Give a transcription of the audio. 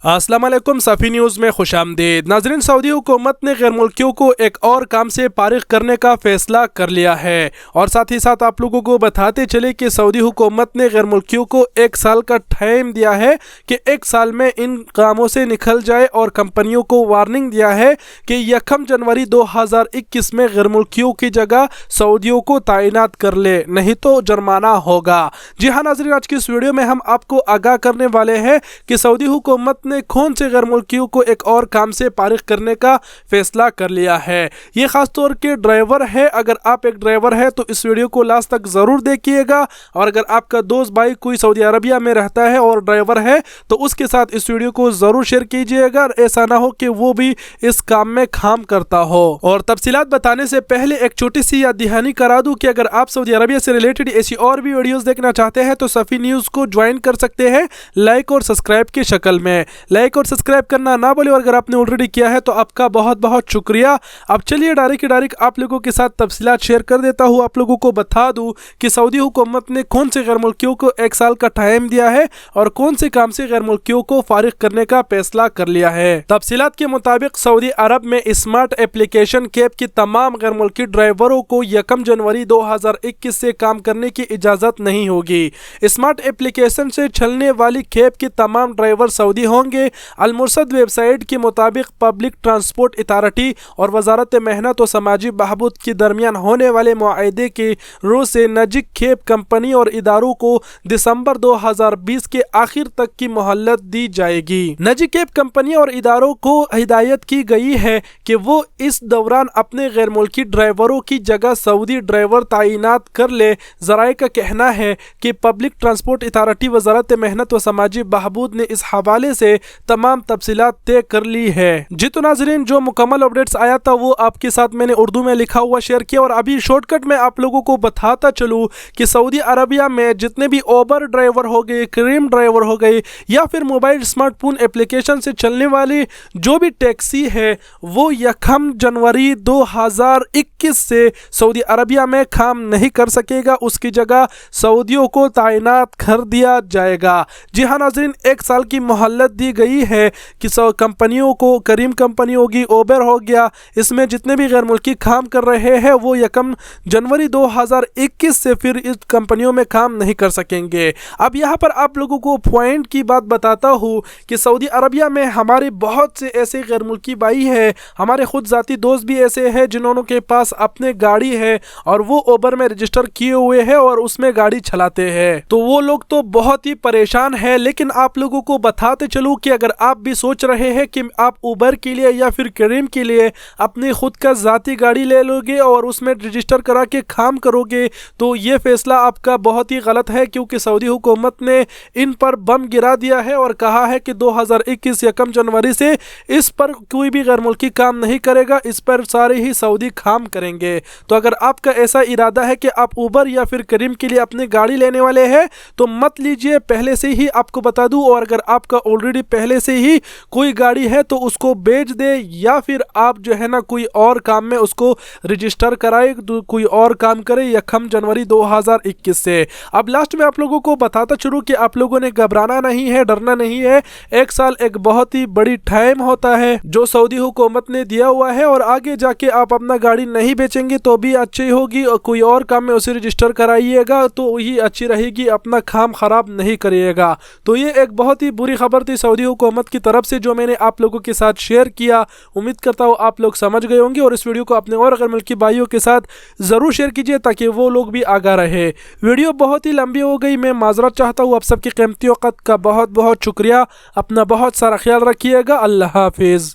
अस्सलाम वालेकुम सफ़ी न्यूज़ में खुशामदीद। नाज़रीन, सऊदी हुकूमत ने गैर मुल्कियों को एक और काम से फारिग करने का फ़ैसला कर लिया है और साथ ही साथ आप लोगों को बताते चले कि सऊदी हुकूमत ने गैर मुल्कियों को 1 साल का टाइम दिया है कि 1 साल में इन कामों से निकल जाए और कंपनियों को वार्निंग दिया है कि 1 जनवरी 2021 में गैर मुल्कियों की जगह सऊदियों को तैनात कर ले, नहीं तो जुर्माना होगा। जी हाँ नाज़रीन, आज की इस वीडियो में हम आपको आगाह करने वाले हैं कि सऊदी हुकूमत ने कौन से गैर मुल्कियों को एक और काम से फारिग करने का फैसला कर लिया है। ये खास तौर के ड्राइवर है। अगर आप एक ड्राइवर है तो इस वीडियो को लास्ट तक ज़रूर देखिएगा, और अगर आपका दोस्त भाई कोई सऊदी अरबिया में रहता है और ड्राइवर है तो उसके साथ इस वीडियो को ज़रूर शेयर कीजिएगा। ऐसा ना हो कि वो भी इस काम में काम करता हो। और तफसीलात बताने से पहले एक छोटी सी याद दहानी करा दूं कि अगर आप सऊदी अरबिया से रिलेटेड ऐसी और भी वीडियोस देखना चाहते हैं तो सफ़ी न्यूज़ को ज्वाइन कर सकते हैं लाइक और सब्सक्राइब की शक्ल में। लाइक और सब्सक्राइब करना ना भूलें, और अगर आपने ऑलरेडी किया है तो आपका बहुत बहुत शुक्रिया। अब चलिए डायरेक्ट आप लोगों के साथ तफसीलात शेयर कर देता हूँ। आप लोगों को बता दूं कि सऊदी हुकूमत ने कौन से गैर मुल्कियों को 1 साल का टाइम दिया है और कौन से काम से गैर मुल्कियों को फारिग करने का फैसला कर लिया है। तफसीलात के मुताबिक सऊदी अरब में स्मार्ट एप्लीकेशन कैब की तमाम गैर मुल्की ड्राइवरों को 1 जनवरी 2021 से काम करने की इजाज़त नहीं होगी। स्मार्ट एप्लीकेशन से चलने वाली कैब की तमाम ड्राइवर सऊदी होंगे। अल-मुरसद वेबसाइट के मुताबिक पब्लिक ट्रांसपोर्ट अथॉरिटी और वजारत मेहनत और समाजी बहबूद के दरमियान होने वाले मुआहदे के रूह से निजी कैब कंपनी और इदारों को दिसंबर 2020 के आखिर तक की मोहलत दी जाएगी। निजी कैब कंपनी और इदारों को हिदायत की गई है कि वो इस दौरान अपने गैर मुल्की ड्राइवरों की जगह सऊदी ड्राइवर तैनात कर ले। ज़राए का कहना है कि पब्लिक ट्रांसपोर्ट अथॉरिटी वजारत मेहनत व समाजी बहबूद ने इस हवाले से तमाम तफसीलात तय कर ली है। जी तो नाज़रीन, जो मुकम्मल अपडेट्स आया था वो आपके साथ मैंने उर्दू में लिखा हुआ शेयर किया, और अभी शॉर्टकट में आप लोगों को बताता चलूँ कि सऊदी अरबिया में जितने भी ओबर ड्राइवर हो गए, करीम ड्राइवर हो गए, या फिर मोबाइल स्मार्टफोन एप्लीकेशन से चलने वाली जो भी टैक्सी है वो 1 जनवरी 2021 से सऊदी अरबिया में काम नहीं कर सकेगा। उसकी जगह सऊदियों को तैनात कर दिया जाएगा। जी हाँ नाज़रीन, 1 साल की मोहलत दी गई है कि कंपनियों को, करीम कंपनी होगी, ओबर हो गया, इसमें जितने भी गैर मुल्की काम कर रहे हैं वो 1 जनवरी 2021 से फिर इस कंपनियों में काम नहीं कर सकेंगे। अब यहाँ पर आप लोगों को पॉइंट की बात बताता हूँ कि सऊदी अरबिया में हमारे बहुत से ऐसे गैर मुल्की भाई हैं, हमारे खुद ज़ाती दोस्त भी ऐसे हैं जिन्होंने के पास अपने गाड़ी है और वो ओबर में रजिस्टर किए हुए हैं और उसमें गाड़ी चलाते हैं। तो वो लोग तो बहुत ही परेशान है। लेकिन आप लोगों को बताते चलूँ कि अगर आप भी सोच रहे हैं कि आप उबर के लिए या फिर करीम के लिए अपनी खुद का ज़ाती गाड़ी ले लोगे और उसमें रजिस्टर करा के काम करोगे तो ये फैसला आपका बहुत ही गलत है, क्योंकि सऊदी हुकूमत ने इन पर बम गिरा दिया है और कहा है कि 2021 1 जनवरी से इस पर कोई भी गैर मुल्की काम नहीं करेगा, इस पर सारे ही सऊदी काम करेंगे। तो अगर आपका ऐसा इरादा है कि आप उबर या फिर करीम के लिए अपनी गाड़ी लेने वाले हैं तो मत लीजिए, पहले से ही आपको बता दूं। और अगर आपका ऑलरेडी पहले से ही कोई गाड़ी है तो उसको बेच दे, या फिर आप जो है ना कोई और काम में उसको रजिस्टर कराए, कोई और काम करे 1 जनवरी 2021 से। अब लास्ट में आप लोगों को बताता चलूं कि आप लोगों ने घबराना नहीं है, डरना नहीं है। 1 साल एक बहुत ही बड़ी टाइम होता है जो सऊदी हुकूमत ने दिया हुआ है, और आगे जाके आप अपना गाड़ी नहीं बेचेंगे तो भी अच्छी होगी, और कोई और काम में उसे रजिस्टर कराइएगा तो वही अच्छी रहेगी, अपना काम खराब नहीं करिएगा। तो ये एक बहुत ही बुरी खबर थी सऊदी हुकूमत की तरफ से जो मैंने आप लोगों के साथ शेयर किया। उम्मीद करता हूँ आप लोग समझ गए होंगे, और इस वीडियो को अपने और गैर मुल्की भाइयों के साथ ज़रूर शेयर कीजिए ताकि वो लोग भी आगाह रहे। वीडियो बहुत ही लंबी हो गई, मैं माजरत चाहता हूँ। आप सबकी कीमती वक़्त का बहुत बहुत शुक्रिया। अपना बहुत सारा ख्याल रखिएगा। अल्लाह हाफिज़।